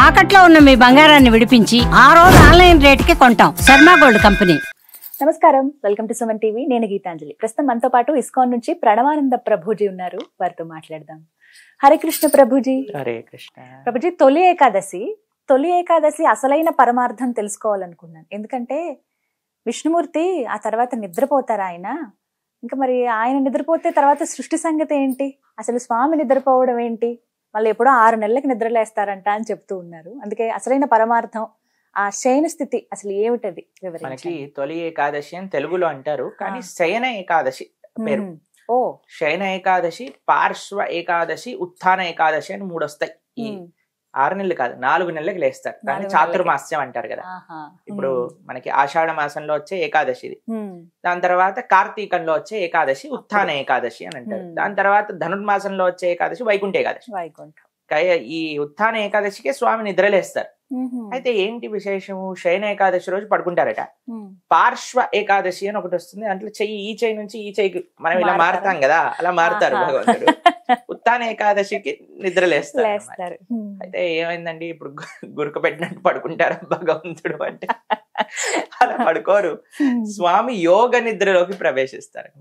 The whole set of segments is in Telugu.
తాకట్లో ఉన్న మీ బంగారాన్ని విడిపించి ఆ రోజు ఆన్లైన్ రేటుకి కొంటాం. Sharma gold company. నమస్కారం, వెల్కమ్ టు సుమన్ టీవీ. నేను గీతాంజలి. ప్రస్తుతం మనతో పాటు ఇస్కాన్ నుంచి ప్రణవానంద ప్రభుజీ ఉన్నారు. వారితో మాట్లాడదాం. హరే కృష్ణ ప్రభుజీ. హరే కృష్ణ ప్రభుజీ, తొలి ఏకాదశి అసలైన పరమార్థం తెలుసుకోవాలనుకున్నాను. ఎందుకంటే విష్ణుమూర్తి ఆ తర్వాత నిద్రపోతారు ఆయన. ఇంకా మరి ఆయన నిద్రపోతే తర్వాత సృష్టి సంగతి ఏంటి? అసలు స్వామి నిద్రపోవడం ఏంటి? మళ్ళీ ఎప్పుడో 6 నెలలకు నిద్రలేస్తారంట అని చెప్తూ ఉన్నారు. అందుకే అసలైన పరమార్థం, ఆ శయన స్థితి అసలు ఏమిటది వివరించండి. మనకి తొలి ఏకాదశి అని తెలుగులో అంటారు, కానీ శయన ఏకాదశి పేరు. ఓ శయన ఏకాదశి, పార్శ్వ ఏకాదశి, ఉత్థాన ఏకాదశి అని 3 వస్తాయి. ఈ 6 నెలలు కాదు, 4 నెలలకు లేస్తారు. దాన్ని చాతుర్మాస్యం అంటారు కదా. ఇప్పుడు మనకి ఆషాఢ మాసంలో వచ్చే ఏకాదశి ఇది. దాని తర్వాత కార్తీకంలో వచ్చే ఏకాదశి ఉత్థాన ఏకాదశి అని అంటారు. దాని తర్వాత ధనుర్మాసంలో వచ్చే ఏకాదశి వైకుంఠ ఏకాదశి. ఈ ఉత్థాన ఏకాదశికి స్వామి నిద్రలేస్తారు. అయితే ఏంటి విశేషము? శయన ఏకాదశి రోజు పడుకుంటారట. పార్శ్వ ఏకాదశి అని ఒకటి వస్తుంది. దాంట్లో చెయ్యి, ఈ చెయ్యి నుంచి ఈ చెయ్యికి మనం ఇలా మారుతాం కదా, అలా మారుతారు భగవంతుడు. ఉత్థాన ఏకాదశికి నిద్రలేస్తారు. అయితే ఏమైందండి, ఇప్పుడు గురుక పెట్టినట్టు పడుకుంటారా భగవంతుడు అంటే? అలా పడుకోరు. స్వామి యోగ నిద్రలోకి ప్రవేశిస్తారు.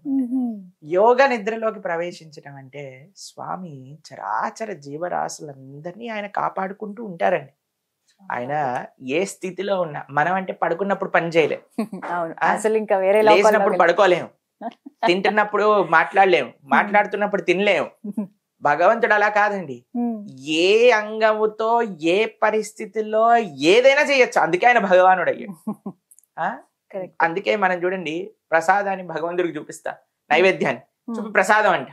యోగ నిద్రలోకి ప్రవేశించడం అంటే స్వామి చరాచర జీవరాశులందరినీ ఆయన కాపాడుకుంటూ ఉంటారండి. ఆయన ఏ స్థితిలో ఉన్నా, మనం అంటే పడుకున్నప్పుడు పని చేయలేము, లేచినప్పుడు పడుకోలేము, తింటున్నప్పుడు మాట్లాడలేము, మాట్లాడుతున్నప్పుడు తినలేము. భగవంతుడు అలా కాదండి. ఏ అంగముతో ఏ పరిస్థితుల్లో ఏదైనా చేయొచ్చు. అందుకే ఆయన భగవానుడు అయ్యాడు. అందుకే మనం చూడండి, ప్రసాదాన్ని భగవంతుడికి చూపిస్తా, నైవేద్యాన్ని చూపి ప్రసాదం అంట.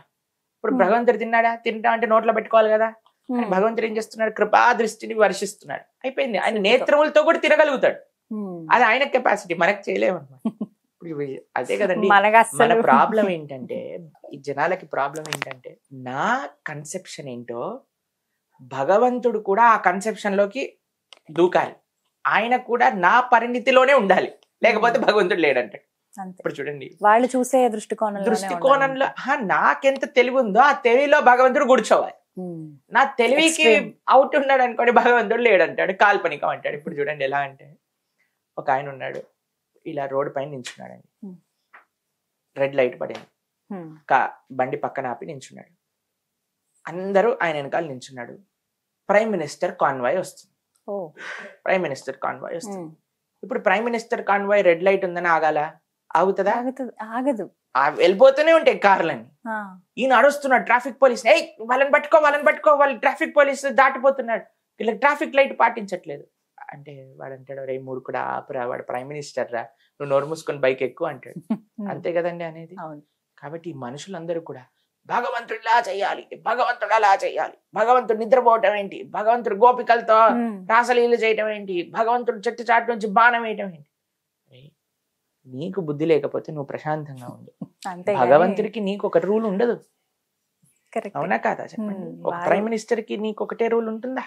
ఇప్పుడు భగవంతుడు తింటా అంటే నోట్లో పెట్టుకోవాలి కదా. భగవంతుడు ఏం చేస్తున్నాడు? కృపా దృష్టిని వర్షిస్తున్నాడు. అయిపోయింది. ఆయన నేత్రములతో కూడా తినగలుగుతాడు. అది ఆయన కెపాసిటీ, మనకు చేయలేము అన్నమాట. ఇప్పుడు అదే కదండి మన ప్రాబ్లం ఏంటంటే, ఈ జనాలకి ప్రాబ్లం ఏంటంటే, నా కన్సెప్షన్ ఏంటో భగవంతుడు కూడా ఆ కన్సెప్షన్ లోకి దూకాలి. ఆయన కూడా నా పరిణితిలోనే ఉండాలి, లేకపోతే భగవంతుడు లేడంటాడు. ఇప్పుడు చూడండి, వాళ్ళు చూసే దృష్టికోణంలో నాకెంత తెలివి ఉందో ఆ తెలివిలో భగవంతుడు కూర్చోవాలి. నా తెలివికి అవుట్ ఉన్నాడు అనుకోండి, భగవంతుడు లేడంటాడు, కాల్పనికం అంటాడు. ఇప్పుడు చూడండి ఎలా అంటే, ఒక ఆయన ఉన్నాడు, ఇలా రోడ్డు పైన నించున్నాడండి. రెడ్ లైట్ పడింది, బండి పక్కన ఆపి నించున్నాడు. అందరూ ఆయన వెనకాల నించున్నాడు. ప్రైమ్ మినిస్టర్ కాన్వాయ్ వస్తుంది. ఇప్పుడు prime minister convoy red light ఉందని ఆగాల? ఆగుతుందా? ఆగదు. వెళ్ళిపోతూనే ఉంటాయి కార్లని. ఈయన అడుస్తున్నాడు ట్రాఫిక్ పోలీస్, వాళ్ళని పట్టుకో, వాళ్ళు ట్రాఫిక్ పోలీస్ దాటిపోతున్నాడు, వీళ్ళకి ట్రాఫిక్ లైట్ పాటించట్లేదు అంటే వాడు అంటాడు, రే మూర్ఖుడా ఆపురా, వాడు ప్రైమ్ మినిస్టర్ రా, నువ్వు నోరు మూసుకొని బైక్ ఎక్కువ అంటాడు. అంతే కదండి అనేది. కాబట్టి ఈ మనుషులందరూ కూడా భగవంతుడు ఇలా చేయాలి, భగవంతుడు అలా చేయాలి, భగవంతుడు నిద్రపోవటం ఏంటి, భగవంతుడు గోపికలతో రాసలీలు చేయటం ఏంటి, భగవంతుడు చెట్టు చాటు నుంచి బాణం వేయటం ఏంటి? నీకు బుద్ధి లేకపోతే నువ్వు ప్రశాంతంగా ఉండు. భగవంతుడికి నీకు ఒక రూల్ ఉండదు. అవునా కాదా చెప్పండి? ఒక ప్రైమ్ మినిస్టర్ కి నీకు ఒకటే రూల్ ఉంటుందా?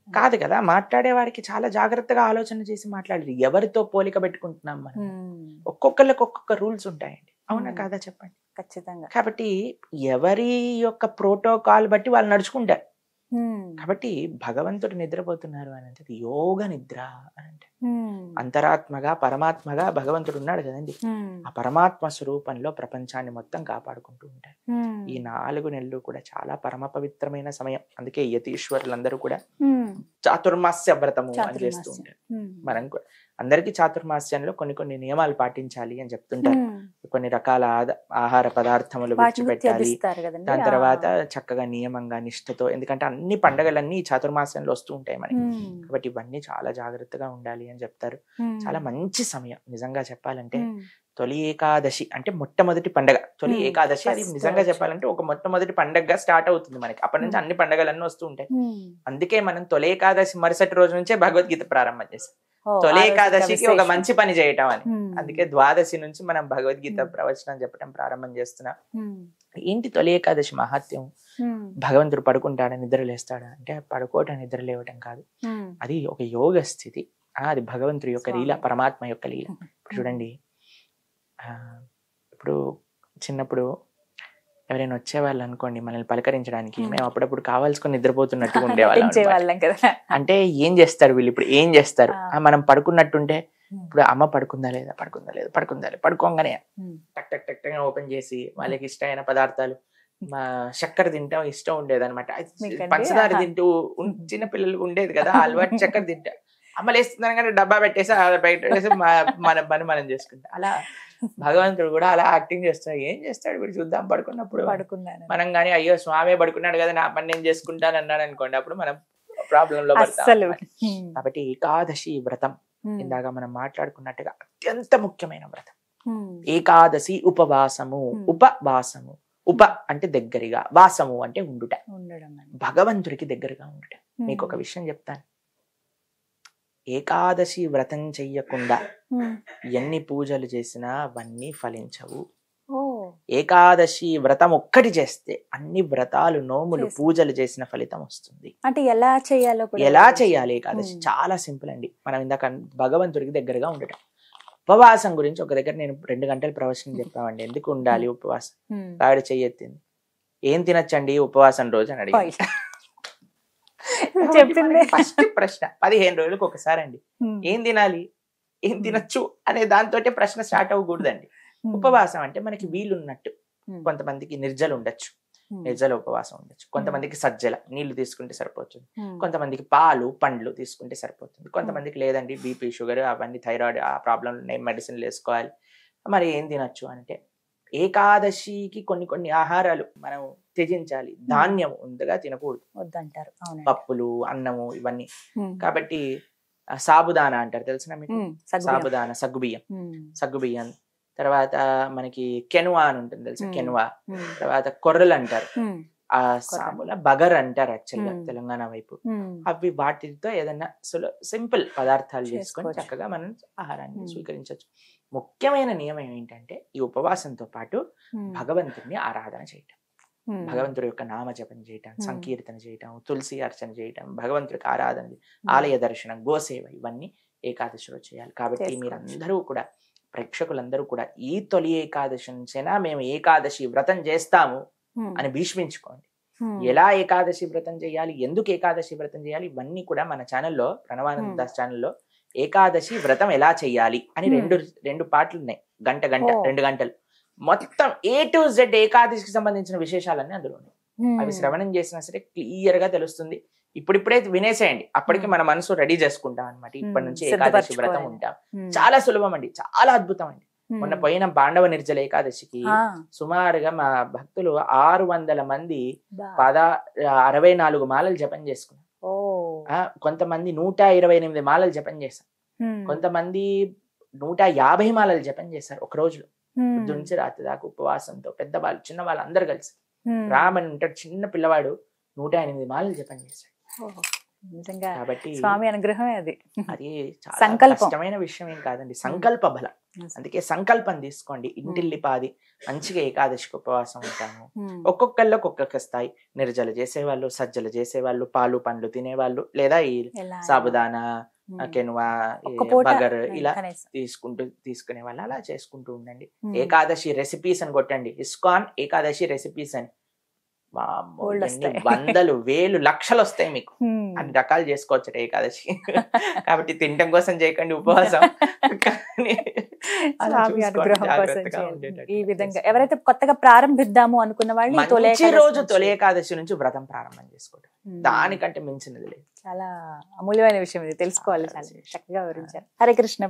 కాదు కదా. మాట్లాడేవాడికి చాలా జాగ్రత్తగా ఆలోచన చేసి మాట్లాడాలి. ఎవరితో పోలిక పెట్టుకుంటున్నాం మనం? ఒక్కొక్కరికి ఒక్కొక్క రూల్స్ ఉంటాయండి. అవునా కాదా చెప్పండి? ఖచ్చితంగా. కాబట్టి ఎవరి యొక్క ప్రోటోకాల్ బట్టి వాళ్ళు నడుచుకుంటారు. కాబట్టి భగవంతుడు నిద్రపోతున్నారు అని అంటే యోగ నిద్ర అని అంటే, అంతరాత్మగా పరమాత్మగా భగవంతుడు ఉన్నాడు కదండి. ఆ పరమాత్మ స్వరూపంలో ప్రపంచాన్ని మొత్తం కాపాడుకుంటూ ఉంటారు. ఈ 4 నెలలు కూడా చాలా పరమ పవిత్రమైన సమయం. అందుకే యతీశ్వరులందరూ కూడా చాతుర్మాస్య వ్రతము అని చేస్తూ ఉంటారు. మనం అందరికీ చాతుర్మాస్యంలో కొన్ని నియమాలు పాటించాలి అని చెప్తుంటారు. కొన్ని రకాల ఆహార పదార్థములు విడిచిపెట్టాలి. దాని తర్వాత చక్కగా నియమంగా నిష్ఠతో, ఎందుకంటే అన్ని పండుగలన్నీ చాతుర్మాస్యంలో వస్తూ ఉంటాయి మనకి. కాబట్టి ఇవన్నీ చాలా జాగ్రత్తగా ఉండాలి అని చెప్తారు. చాలా మంచి సమయం నిజంగా చెప్పాలంటే. తొలి ఏకాదశి అంటే మొట్టమొదటి పండగ. తొలి ఏకాదశి అది నిజంగా చెప్పాలంటే ఒక మొట్టమొదటి పండగగా స్టార్ట్ అవుతుంది మనకి. అప్పటి నుంచి అన్ని పండుగలన్నీ వస్తూ ఉంటాయి. అందుకే మనం తొలి ఏకాదశి మరుసటి రోజు నుంచే భగవద్గీత ప్రారంభం చేస్తాం. తొలి ఏకాదశికి ఒక మంచి పని చేయటం అని. అందుకే ద్వాదశి నుంచి మనం భగవద్గీత ప్రవచనం చెప్పడం ప్రారంభం చేస్తున్నాం. ఏంటి తొలి ఏకాదశి మహాత్యం? భగవంతుడు పడుకుంటాడా, నిద్రలేస్తాడా అంటే పడుకోవటం నిద్ర లేవటం కాదు. అది ఒక యోగ స్థితి. అది భగవంతుడి యొక్క లీల, పరమాత్మ యొక్క లీల. ఇప్పుడు చూడండి, ఇప్పుడు చిన్నప్పుడు ఎవరైనా వచ్చేవాళ్ళు అనుకోండి మనల్ని పలకరించడానికి, మేము అప్పుడప్పుడు కావాల్సుకొని నిద్రపోతున్నట్టు ఉండేవాళ్ళం అన్నమాట. వాళ్ళం కదా. అంటే ఏం చేస్తారు వీళ్ళు, ఇప్పుడు ఏం చేస్తారు, మనం పడుకున్నట్టుంటే ఇప్పుడు అమ్మ పడుకుందా లేదా పడుకోగానే టక్ టక్ టక్ టక్ ఓపెన్ చేసి వాళ్ళకి ఇష్టమైన పదార్థాలు, మా చక్కెర తింటాం ఇష్టం ఉండేది అనమాట. పంచదార తింటూ చిన్న పిల్లలు ఉండేది కదా అలవాటు, చక్కెర తింటా అమ్మ లేస్తున్నాను కానీ డబ్బా పెట్టేసి బయట పెట్టేసి మన పని మనం చేసుకుంటాం. అలా భగవంతుడు కూడా అలా యాక్టింగ్ చేస్తాడు. ఏం చేస్తాడు వీడు చూద్దాం పడుకున్నప్పుడు మనం కానీ అయ్యో స్వామి పడుకున్నాడు కదా నా పని నేను చేసుకుంటాను అన్నాడు అనుకోండి, అప్పుడు మనం ప్రాబ్లం లో పడతాం. కాబట్టి ఏకాదశి వ్రతం ఇందాక మనం మాట్లాడుకున్నట్టుగా అత్యంత ముఖ్యమైన వ్రతం. ఏకాదశి ఉపవాసము, ఉపవాసము, ఉప అంటే దగ్గరగా, వాసము అంటే ఉండుట, భగవంతుడికి దగ్గరగా ఉండుట. మీకు ఒక విషయం చెప్తాను, ఏకాదశి వ్రతం చెయ్యకుండా ఎన్ని పూజలు చేసినా అవన్నీ ఫలించవు. ఏకాదశి వ్రతం ఒక్కటి చేస్తే అన్ని వ్రతాలు, నోములు, పూజలు చేసిన ఫలితం వస్తుంది. అంటే ఎలా చేయాలో, ఎలా చేయాలి ఏకాదశి చాలా సింపుల్ అండి. మనం ఇందాక భగవంతుడికి దగ్గరగా ఉండటం. ఉపవాసం గురించి ఒక దగ్గర నేను 2 గంటల ప్రవచనం చెప్పామండి. ఎందుకు ఉండాలి ఉపవాసం? ఆవిడ చెయ్యెత్తింది, ఏం తినచ్చండి ఉపవాసం రోజు అని అడిగి చెప్పింది. ఫస్ట్ ప్రశ్న 15 రోజులకు ఒకసారి అండి, ఏం తినాలి, ఏం తినచ్చు అనే దాంతో ప్రశ్న స్టార్ట్ అవ్వకూడదండి. ఉపవాసం అంటే మనకి వీలున్నట్టు, కొంతమందికి నిర్జలు ఉండొచ్చు, నిర్జల ఉపవాసం ఉండొచ్చు, కొంతమందికి సజ్జల నీళ్లు తీసుకుంటే సరిపోతుంది, కొంతమందికి పాలు పండ్లు తీసుకుంటే సరిపోతుంది, కొంతమందికి లేదండి బీపీ షుగర్ అవన్నీ థైరాయిడ్ ఆ ప్రాబ్లం ఉన్నాయి మెడిసిన్లు వేసుకోవాలి. మరి ఏం తినచ్చు అంటే ఏకాదశికి కొన్ని ఆహారాలు మనం త్యజించాలి. ధాన్యం ఉందగా తినకూడదు, వద్దంటారు, పప్పులు, అన్నము ఇవన్నీ. కాబట్టి సాబుదానా అంటారు తెలుసునా మీకు? సాబుదానా, సగ్గుబియ్యం, తర్వాత మనకి కెనువా అని ఉంటుంది తెలుసా, కెనువా, తర్వాత కొర్రలు అంటారు, ఆ సాముల బగర్ అంటారు యాక్చువల్ గా తెలంగాణ వైపు. అవి వాటితో ఏదైనా సింపుల్ పదార్థాలు చేసుకొని చక్కగా మనం ఆహారాన్ని స్వీకరించవచ్చు. ముఖ్యమైన నియమం ఏంటంటే ఈ ఉపవాసంతో పాటు భగవంతుడిని ఆరాధన చేయటం, భగవంతుడి యొక్క నామ జపం చేయటం, సంకీర్తన చేయటం, తులసి అర్చన చేయటం, భగవంతుడికి ఆరాధన, ఆలయ దర్శనం, గోసేవ ఇవన్నీ ఏకాదశిలో చేయాలి. కాబట్టి మీరందరూ కూడా, ప్రేక్షకులందరూ కూడా ఈ తొలి ఏకాదశి నుంచైనా మేము ఏకాదశి వ్రతం చేస్తాము అని భీష్మించుకోండి. ఎలా ఏకాదశి వ్రతం చేయాలి, ఎందుకు ఏకాదశి వ్రతం చేయాలి, ఇవన్నీ కూడా మన ఛానల్లో, ప్రణవానంద దాస్ ఛానల్లో ఏకాదశి వ్రతం ఎలా చెయ్యాలి అని రెండు పాటలు ఉన్నాయి. గంట 2 గంటలు మొత్తం A to Z ఏకాదశికి సంబంధించిన విశేషాలన్నీ అందులో ఉన్నాయి. అవి శ్రవణం చేసినా సరే క్లియర్ గా తెలుస్తుంది. ఇప్పుడిప్పుడే వినేసేయండి, అప్పటికి మన మనసు రెడీ చేసుకుంటాం అనమాట. ఇప్పటి నుంచి ఏకాదశి వ్రతం ఉంటాం. చాలా సులభం అండి, చాలా అద్భుతం అండి. మొన్న పోయిన పాండవ నిర్జల ఏకాదశికి సుమారుగా మా భక్తులు 600 మంది 64 మాలలు జపం చేసుకున్నారు. కొంతమంది 128 మాలలు జపం చేశారు, కొంతమంది 150 మాలలు జపం చేశారు ఒక రోజులో. పొద్దు నుంచి రాత్రి దాకా ఉపవాసంతో పెద్దవాళ్ళు చిన్నవాళ్ళు అందరు కలిసి. రామని ఉంటాడు చిన్న పిల్లవాడు 108 మాలలు జపం చేశాడు. కాబట్టి స్వామి అనుగ్రహమే అది. అది చాలా కష్టమైన విషయం ఏం కాదండి, సంకల్ప బలం. అందుకే సంకల్పం తీసుకోండి, ఇంటిల్లిపాది మంచిగా ఏకాదశికి ఉపవాసం ఉంటాము. ఒక్కొక్కళ్ళు ఒక్కొక్క స్థాయి, నిర్జలు చేసేవాళ్ళు, సజ్జలు చేసేవాళ్ళు, పాలు పండ్లు తినేవాళ్ళు, లేదా ఈ సాబుదానా, కెనువా, బగర్ ఇలా తీసుకునే వాళ్ళు అలా చేసుకుంటూ ఉండండి. ఏకాదశి రెసిపీస్ అని కొట్టండి, ఇస్కాన్ ఏకాదశి రెసిపీస్ అని, వందలు వేలు లక్షలు వస్తాయి మీకు. అన్ని రకాలు చేసుకోవచ్చు ఏకాదశి. కాబట్టి తినటం కోసం చేయకండి ఉపవాసం, ఈ విధంగా ఎవరైతే కొత్తగా ప్రారంభిద్దాము అనుకున్న వాళ్ళు మంచి రోజు తొలి ఏకాదశి నుంచి వ్రతం ప్రారంభం చేసుకోవడం, దానికంటే మించినది లేదు. చాలా అమూల్యమైన విషయం ఇది, తెలుసుకోవాలి. చాలా చక్కగా వివరించారు. హరే కృష్ణ.